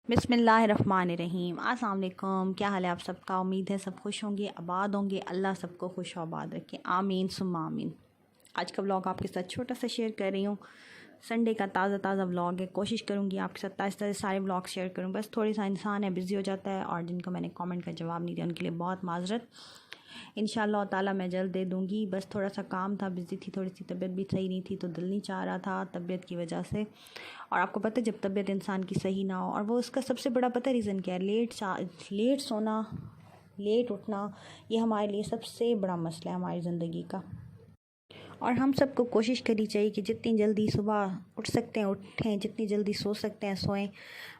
बिस्मिल्लाहिर्रहमानिर्रहीम। अस्सलाम वालेकुम। क्या हाल है आप सबका? उम्मीद है सब खुश होंगे, आबाद होंगे। अल्लाह सबको खुश और आबाद रखे, आमीन सुम्मा आमीन। आज का व्लॉग आपके साथ छोटा सा शेयर कर रही हूँ। संडे का ताज़ा व्लॉग है। कोशिश करूँगी आपके साथ ताज़ा सारे व्लॉग शेयर करूँ। बस थोड़ी सा इंसान है बिज़ी हो जाता है, और जिनको मैंने कमेंट का जवाब नहीं दिया उनके लिए बहुत माजरत। इंशाअल्लाह ताला मैं जल्द दे दूँगी। बस थोड़ा सा काम था, बिज़ी थी, थोड़ी सी तबीयत भी सही नहीं थी, तो दिल नहीं चाह रहा था तबीयत की वजह से। और आपको पता है जब तबीयत इंसान की सही ना हो, और वो उसका सबसे बड़ा पता रीज़न क्या है? लेट सोना, लेट उठना। ये हमारे लिए सबसे बड़ा मसला है हमारी ज़िंदगी का। और हम सबको कोशिश करनी चाहिए कि जितनी जल्दी सुबह उठ सकते हैं उठें, जितनी जल्दी सो सकते हैं सोएं।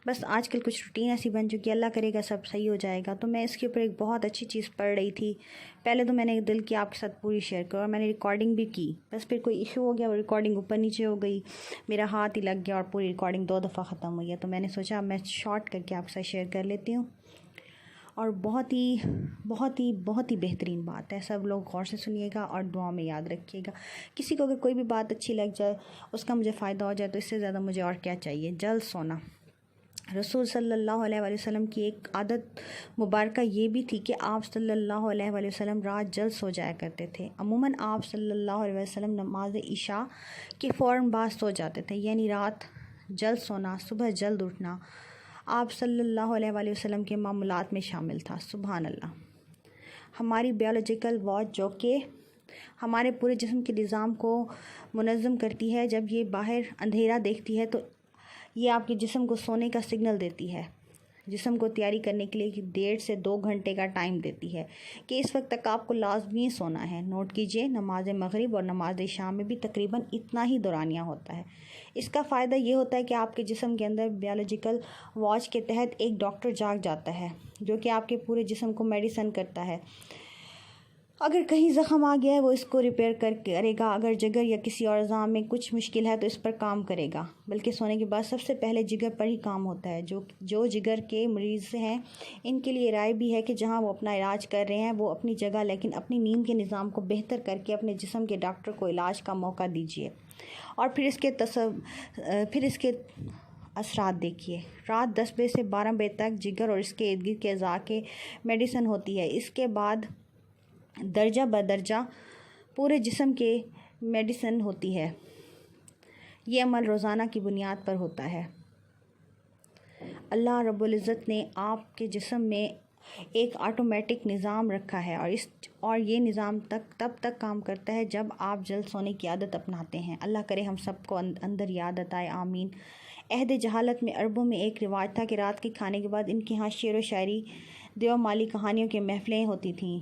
बस आजकल कुछ रूटीन ऐसी बन चुकी है, अल्लाह करेगा सब सही हो जाएगा। तो मैं इसके ऊपर एक बहुत अच्छी चीज़ पढ़ रही थी। पहले तो मैंने दिल की आपके साथ पूरी शेयर कर, और मैंने रिकॉर्डिंग भी की। बस फिर कोई इशू हो गया, वो रिकॉर्डिंग ऊपर नीचे हो गई, मेरा हाथ ही लग गया और पूरी रिकॉर्डिंग 2 दफ़ा ख़त्म हुई है। तो मैंने सोचा मैं शॉर्ट करके आपके साथ शेयर कर लेती हूँ। और बहुत ही बेहतरीन बात है। सब लोग गौर से सुनिएगा और दुआ में याद रखिएगा। किसी को अगर कोई भी बात अच्छी लग जाए, उसका मुझे फ़ायदा हो जाए, तो इससे ज़्यादा मुझे और क्या चाहिए। जल्द सोना। रसूल सल्लल्लाहु अलैहि वसल्लम की एक आदत मुबारका ये भी थी कि आप सल्लल्लाहु अलैहि वसल्लम रात जल्द सो जाया करते थे। अमूमन आप सल्लल्लाहु अलैहि वसल्लम नमाज इशा के फ़ौरन बाद सो जाते थे, यानी रात जल्द सोना, सुबह जल्द उठना आप सल्लल्लाहु अलैहि वसल्लम के मामूलात में शामिल था। सुभान अल्लाह। हमारी बायोलॉजिकल वॉच जो कि हमारे पूरे जिस्म के निज़ाम को मुनज़्ज़म करती है, जब ये बाहर अंधेरा देखती है तो ये आपके जिस्म को सोने का सिग्नल देती है, जिस्म को तैयारी करने के लिए 1.5 से 2 घंटे का टाइम देती है कि इस वक्त तक आपको लाजमी सोना है। नोट कीजिए, नमाज मगरिब और नमाज शाम में भी तकरीबन इतना ही दौरानिया होता है। इसका फ़ायदा ये होता है कि आपके जिस्म के अंदर बायोलॉजिकल वॉच के तहत एक डॉक्टर जाग जाता है, जो कि आपके पूरे जिस्म को मेडिसिन करता है। अगर कहीं ज़ख़म आ गया है वो इसको रिपेयर करेगा, अगर जिगर या किसी और अज़ा में कुछ मुश्किल है तो इस पर काम करेगा। बल्कि सोने के बाद सबसे पहले जिगर पर ही काम होता है। जो जिगर के मरीज़ हैं, इनके लिए राय भी है कि जहां वो अपना इलाज कर रहे हैं वो अपनी जगह, लेकिन अपनी नींद के निज़ाम को बेहतर करके अपने जिस्म के डॉक्टर को इलाज का मौका दीजिए। और फिर इसके असरात देखिए। रात 10 बजे से 12 बजे तक जिगर और इसके इर्द गिर्द के अज़ा के मेडिसिन होती है। इसके बाद दर्जा बदर्जा पूरे जिस्म के मेडिसिन होती है। ये अमल रोज़ाना की बुनियाद पर होता है। अल्लाह रब्बुल इज़्ज़त ने आपके जिस्म में एक ऑटोमेटिक निज़ाम रखा है, और ये निज़ाम तब तक काम करता है जब आप जल्द सोने की आदत अपनाते हैं। अल्लाह करे हम सबको अंदर याद आए, आमीन। अहद जहालत में अरबों में एक रिवाज था कि रात के खाने के बाद इनके यहाँ शेर व शायरी, देवमाली कहानियों की महफ़िलें होती थीं,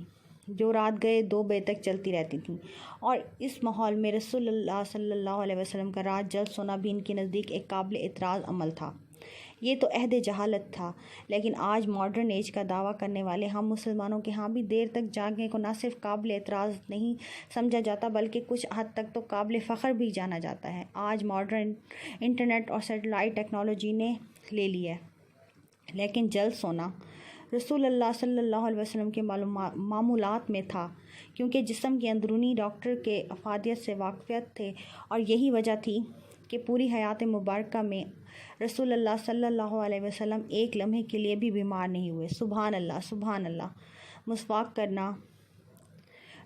जो रात गए 2 बजे तक चलती रहती थीं। और इस माहौल में रसूलुल्लाह सल्लल्लाहु अलैहि वसल्लम का रात जल्द सोना भी इनके नज़दीक एक काबिल एतराज़ अमल था। ये तो अहद जहालत था, लेकिन आज मॉडर्न एज का दावा करने वाले हम मुसलमानों के यहाँ भी देर तक जागने को न सिर्फ काबिल एतराज़ नहीं समझा जाता, बल्कि कुछ हद तक तो काबिल फ़ख्र भी जाना जाता है। आज मॉडर्न इंटरनेट और सैटेलाइट टेक्नोलॉजी ने ले लिया है, लेकिन जल्द सोना रसूलुल्लाह सल्लल्लाहु अलैहि वसल्लम के मामूलात में था, क्योंकि जिस्म के अंदरूनी डॉक्टर के अफादियत से वाक़फ़ियत थे। और यही वजह थी कि पूरी हयात मुबारका में रसूलुल्लाह सल्लल्लाहु अलैहि वसल्लम एक लम्हे के लिए भी बीमार नहीं हुए। सुभान अल्लाह, सुभान अल्लाह। मुस्वाक करना।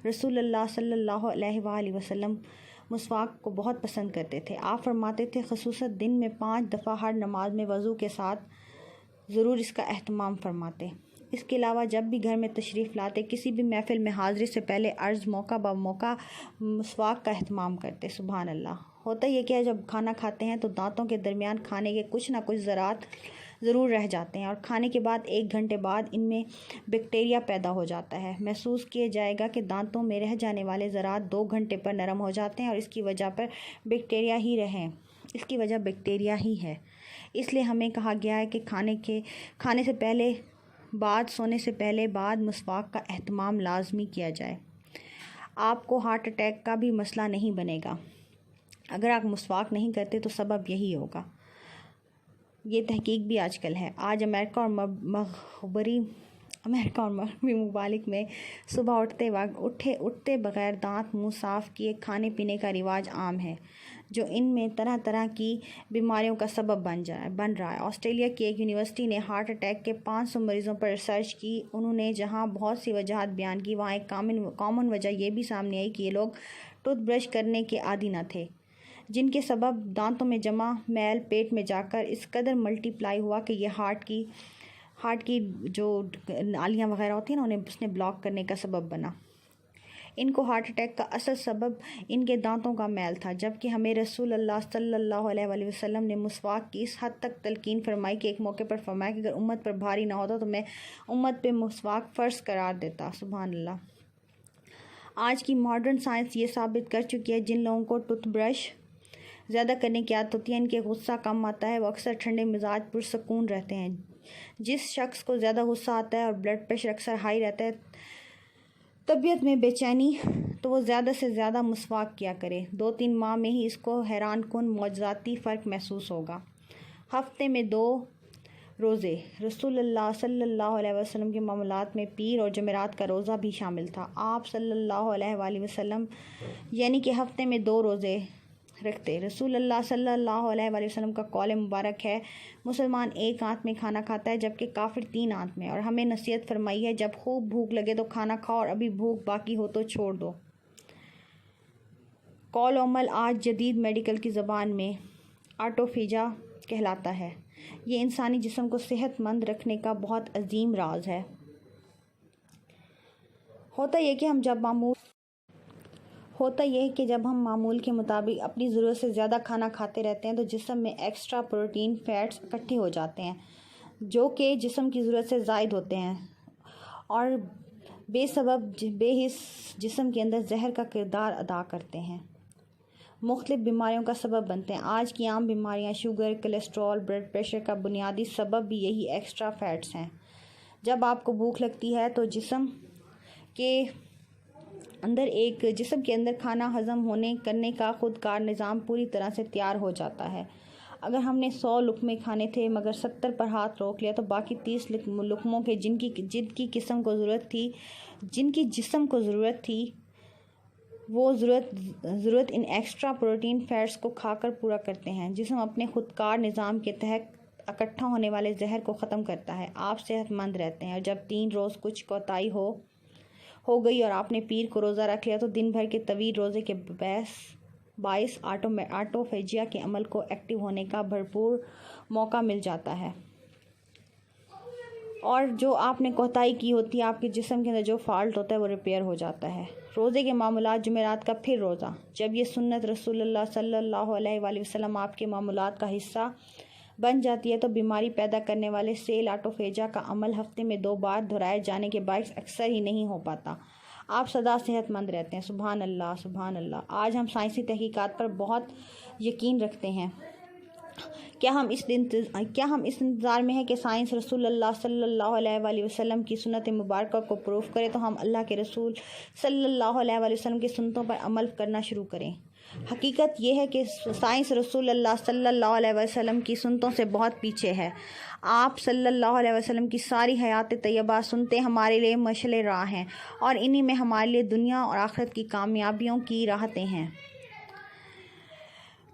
रसूलुल्लाह सल्लल्लाहु अलैहि वसल्लम मुस्वाक को बहुत पसंद करते थे। आप फरमाते थे ख़ुसूसन दिन में 5 दफ़ा हर नमाज में वज़ू के साथ ज़रूर इसका एहतमाम फरमाते। इसके अलावा जब भी घर में तशरीफ़ लाते, किसी भी महफ़िल में हाज़िरी से पहले अर्ज़ मौका ब मौका मुस्वाक का एहतमाम करते। सुभान अल्लाह। होता ये क्या है, जब खाना खाते हैं तो दांतों के दरमियान खाने के कुछ ना कुछ ज़रात ज़रूर रह जाते हैं, और खाने के बाद 1 घंटे बाद इनमें बैक्टीरिया पैदा हो जाता है। महसूस किया जाएगा कि दांतों में रह जाने वाले ज़रात 2 घंटे पर नरम हो जाते हैं, और इसकी वजह बैक्टीरिया ही है। इसलिए हमें कहा गया है कि खाने से पहले, बाद सोने से पहले, बाद मुस्वाक का एहतमाम लाजमी किया जाए। आपको हार्ट अटैक का भी मसला नहीं बनेगा अगर आप मुस्वाक नहीं करते, तो सबब यही होगा। ये तहकीक भी आजकल है। आज अमेरिका और मगरबी ममालिक में सुबह उठते बगैर दांत मुंह साफ़ किए खाने पीने का रिवाज आम है, جو ان میں طرح طرح کی بیماریوں کا سبب بن رہا ہے۔ آسٹریلیا کی ایک یونیورسٹی نے ہارٹ اٹیک کے 500 مریضوں پر ریسرچ کی۔ انہوں نے جہاں بہت سی وجوہات بیان کی، وہاں ایک کامن وجہ یہ بھی سامنے آئی کہ یہ لوگ ٹوتھ برش کرنے کے عادی نہ تھے، جن کے سبب دانتوں میں جمع میل پیٹ میں جا کر اس قدر ملٹی پلائی ہوا کہ یہ ہارٹ کی جو نالیاں وغیرہ ہوتی ہیں نا، انہیں اس نے بلاک کرنے کا سبب بنا۔ ان کو ہارٹ اٹیک کا اصل سبب ان کے دانتوں کا میل تھا، جبکہ ہمیں رسول اللہ صلی اللہ علیہ وآلہ وسلم نے مسواک کی اس حد تک تلقین فرمائی کہ ایک موقع پر فرمایا کہ اگر امت پر بھاری نہ ہوتا تو میں امت پہ مسواک فرض قرار دیتا۔ سبحان اللہ۔ آج کی ماڈرن سائنس یہ ثابت کر چکی ہے جن لوگوں کو ٹوتھ برش زیادہ کرنے کی عادت ہوتی ہے، ان کے غصہ کم آتا ہے، وہ اکثر ٹھنڈے مزاج پرسکون رہتے ہیں۔ جس شخص کو زیادہ غصہ آتا ہے اور بلڈ پریشر اکثر ہائی رہتا ہے، طبیعت میں بے چینی، تو وہ زیادہ سے زیادہ مسواک کیا کرے۔ 2-3 ماہ میں ہی اس کو حیران کن معجزاتی فرق محسوس ہوگا۔ ہفتے میں 2 روزے۔ رسول اللہ صلی اللہ علیہ وسلم کے معمولات میں پیر اور جمعرات کا روزہ بھی شامل تھا۔ آپ صلی اللہ علیہ وآلہ وسلم یعنی کہ ہفتے میں 2 روزے رکھتے۔ رسول اللہ صلی اللہ علیہ وآلہ وسلم کا قول مبارک ہے، مسلمان 1 آنت میں کھانا کھاتا ہے جبکہ کافر 3 آنت میں، اور ہمیں نصیحت فرمائی ہے جب خوب بھوک لگے تو کھانا کھاؤ اور ابھی بھوک باقی ہو تو چھوڑ دو۔ قول و عمل آج جدید میڈیکل کی زبان میں آٹوفیجا کہلاتا ہے۔ یہ انسانی جسم کو صحت مند رکھنے کا بہت عظیم راز ہے۔ ہوتا یہ کہ جب ہم معمول کے مطابق اپنی ضرورت سے زیادہ کھانا کھاتے رہتے ہیں تو جسم میں ایکسٹرا پروٹین فیٹس اکٹھے ہو جاتے ہیں جو کہ جسم کی ضرورت سے زائد ہوتے ہیں اور بے سبب بے حس جسم کے اندر زہر کا کردار ادا کرتے ہیں، مختلف بیماریوں کا سبب بنتے ہیں۔ آج کی عام بیماریاں شوگر، کولیسٹرول، بلڈ پریشر کا بنیادی سبب بھی یہی ایکسٹرا فیٹس ہیں۔ جب آپ کو بھوک لگتی ہے تو جسم کے اندر کھانا ہضم کرنے کا خود کار نظام پوری طرح سے تیار ہو جاتا ہے۔ اگر ہم نے 100 لقمے کھانے تھے مگر 70 پر ہاتھ روک لیا تو باقی 30 لقموں کے جن کی جسم کو ضرورت تھی وہ ضرورت ان ایکسٹرا پروٹین فیٹس کو کھا کر پورا کرتے ہیں۔ جسم اپنے خودکار نظام کے تحت اکٹھا ہونے والے زہر کو ختم کرتا ہے، آپ صحت مند رہتے ہیں۔ اور جب 3 روز کچھ کوتاہی ہو گئی اور آپ نے پیر کو روزہ رکھ لیا تو دن بھر کے طویل روزے کے باعث آٹوفیجیا کے عمل کو ایکٹیو ہونے کا بھرپور موقع مل جاتا ہے، اور جو آپ نے کوتاہی کی ہوتی ہے، آپ کے جسم کے اندر جو فالٹ ہوتا ہے وہ ریپیئر ہو جاتا ہے۔ روزے کے معمولات۔ جمعرات کا پھر روزہ۔ جب یہ سنت رسول اللہ صلی اللہ علیہ وآلہ وسلم آپ کے معمولات کا حصہ بن جاتی ہے تو بیماری پیدا کرنے والے سیل آٹوفیجا کا عمل ہفتے میں 2 بار دہرائے جانے کے باعث اکثر ہی نہیں ہو پاتا۔ آپ سدا صحت مند رہتے ہیں۔ سبحان اللہ، سبحان اللہ۔ آج ہم سائنسی تحقیقات پر بہت یقین رکھتے ہیں۔ کیا ہم اس انتظار میں ہیں کہ سائنس رسول اللہ صلی اللہ علیہ وآلہ وسلم کی سنت مبارکہ کو پروف کرے تو ہم اللہ کے رسول صلی اللہ علیہ وآلہ وسلم کی سنتوں پر عمل کرنا شروع کریں؟ حقیقت یہ ہے کہ سائنس رسول اللہ صلی اللہ علیہ وسلم کی سنتوں سے بہت پیچھے ہے۔ آپ صلی اللہ علیہ وسلم کی ساری حیات طیبہ سنتے ہمارے لیے مشعل راہ ہیں اور انہی میں ہمارے لیے دنیا اور آخرت کی کامیابیوں کی راحتیں ہیں۔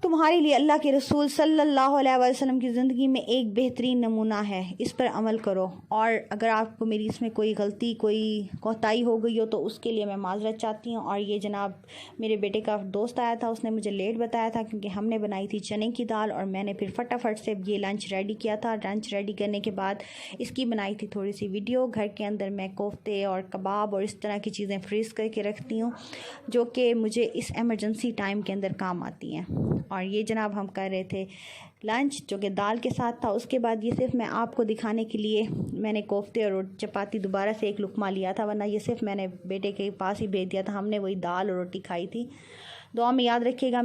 تمہارے لیے اللہ کے رسول صلی اللہ علیہ وسلم کی زندگی میں ایک بہترین نمونہ ہے، اس پر عمل کرو۔ اور اگر آپ کو میری اس میں کوئی غلطی، کوئی کوتاہی ہو گئی ہو تو اس کے لیے میں معذرت چاہتی ہوں۔ اور یہ جناب میرے بیٹے کا دوست آیا تھا، اس نے مجھے لیٹ بتایا تھا کیونکہ ہم نے بنائی تھی چنے کی دال اور میں نے پھر فٹافٹ سے یہ لنچ ریڈی کیا تھا۔ لنچ ریڈی کرنے کے بعد اس کی بنائی تھی تھوڑی سی ویڈیو۔ گھر کے اندر میں کوفتے اور کباب اور اس طرح کی چیزیں فریز کر کے رکھتی ہوں جو کہ مجھے اس ایمرجنسی ٹائم کے اندر کام آتی ہیں۔ اور یہ جناب ہم کر رہے تھے لنچ جو کہ دال کے ساتھ تھا۔ اس کے بعد یہ صرف میں آپ کو دکھانے کے لیے میں نے کوفتے اور چپاتی دوبارہ سے ایک لقمہ لیا تھا، ورنہ یہ صرف میں نے بیٹے کے پاس ہی بھیج دیا تھا۔ ہم نے وہی دال اور روٹی کھائی تھی۔ دعا میں یاد رکھیے گا۔